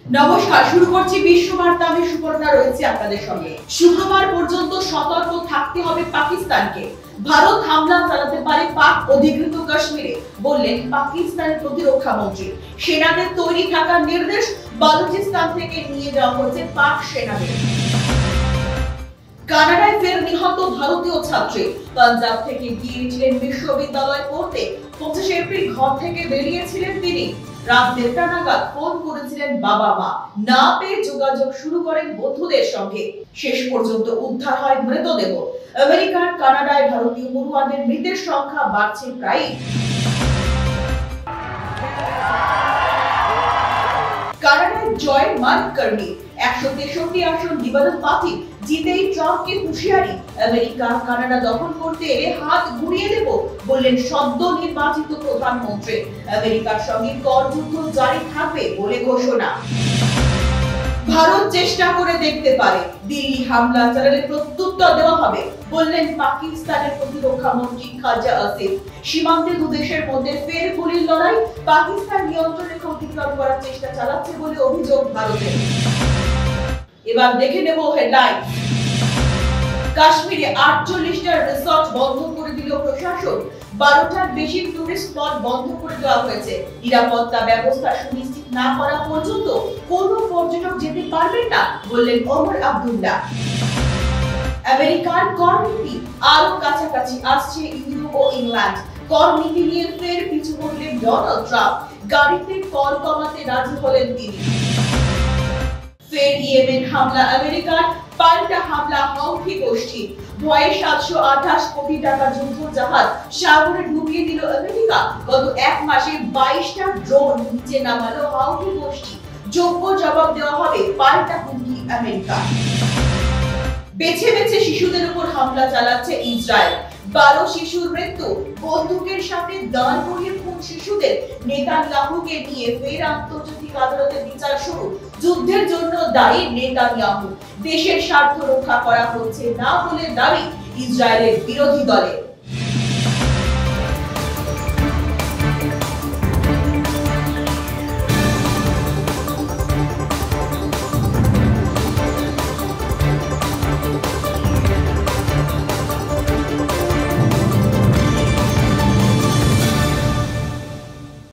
নমস্কার, শুরু করছি বিশ্ববার্তা। আমি সুপর্ণা রয়েছে আপনাদের সঙ্গে। শুক্রবার পর্যন্ত সতর্ক থাকতে হবে পাকিস্তানকে। ভারত হামলা চালাতে পারে পাক অধিকৃত কাশ্মীরে, বললেন পাকিস্তানের প্রতিরক্ষা মন্ত্রী। সেনাদের তৈরি থাকার নির্দেশ, বালুচিস্তান থেকে নিয়ে যাওয়া হচ্ছে পাক সেনাদের। কানাডায় ফের নিহত ভারতীয় ছাত্রী। পাঞ্জাব থেকে গিয়েছিলেন বিশ্ববিদ্যালয়ে পড়তে। 25 এপ্রিল ঘর থেকে বেরিয়েছিলেন তিনি। রাত 1:30 নাগাদ ফোন করেছিলেন বাবা মা। না পেয়ে যোগাযোগ শুরু করেন বন্ধুদের সঙ্গে। শেষ পর্যন্ত উদ্ধার হয় মৃতদেহ। আমেরিকার কানাডায় ভারতীয় পড়ুয়াদের মৃতের সংখ্যা বাড়ছে প্রায়। কানাডায় জয় মানকর্ণী 163 আসন নিবন্ধন প্রার্থী। জিতেই ট্রাম্পকে হুঁশিয়ারি, আমেরিকা কানাডা দখল করতে এলে হাত ঘুরিয়ে দেব, বললেন সদ্য নির্বাচিত প্রধানমন্ত্রী। আমেরিকার সঙ্গে করযুদ্ধ জারি থাকবে বলে ঘোষণা। ভারত চেষ্টা করে দেখতে পারে, দিল্লি হামলা চালালে প্রত্যুত্তর দেওয়া হবে, বললেন পাকিস্তানের প্রতিরক্ষা মন্ত্রী খাজা আসিফ। সীমান্তে দু দেশের মধ্যে ফের গুলির লড়াই। পাকিস্তান নিয়ন্ত্রণ রেখা অতিক্রম করার চেষ্টা চালাচ্ছে বলে অভিযোগ ভারতের। এবার দেখে নেব হেডলাইন। কাশ্মীরে 48টা রিসর্ট বন্ধ করে দিল প্রশাসন। 12টার বেশি টুরিস্ট স্পট বন্ধ করে দেওয়া হয়েছে। নিরাপত্তা ব্যবস্থা সুনিশ্চিত না করা পর্যন্ত কোনো পর্যটক যেতে পারবেন না, বললেন ওমর আব্দুল্লাহ। আমেরিকার কর নীতি আরো কাছাকাছি আসছে ইউরোপ ও ইংল্যান্ড। কর নীতি নিয়ে ফের পিছু পড়লেন ডোনাল্ড ট্রাম্প। গাড়িতে কর কমাতে রাজি হলেন তিনি। ফের ইয়েমেন হামলা আমেরিকার, পাল্টা হামলা হাউথি গোষ্ঠী। ভয়ে 728 কোটি টাকা যুদ্ধ জাহাজ সাগরে ডুবিয়ে দিল আমেরিকা। গত এক মাসে 22টা ড্রোন নিচে নামালো হাউথি গোষ্ঠী। যোগ্য জবাব দেওয়া হবে, পাল্টা হুমকি আমেরিকা। বেছে বেছে শিশুদের উপর হামলা চালাচ্ছে ইসরায়েল। 12 শিশুর মৃত্যু। বন্দুকের সাথে দাঁড় করিয়ে খুন শিশুদের। নেতানিয়াহুকে নিয়ে ফের আন্তর্জাতিক আদালতে বিচার শুরু। যুদ্ধের জন্য দায়ী নেতানিয়াহু। দেশের স্বার্থ রক্ষা করা হচ্ছে না বলে দাবি ইসরায়েলের বিরোধী দলের।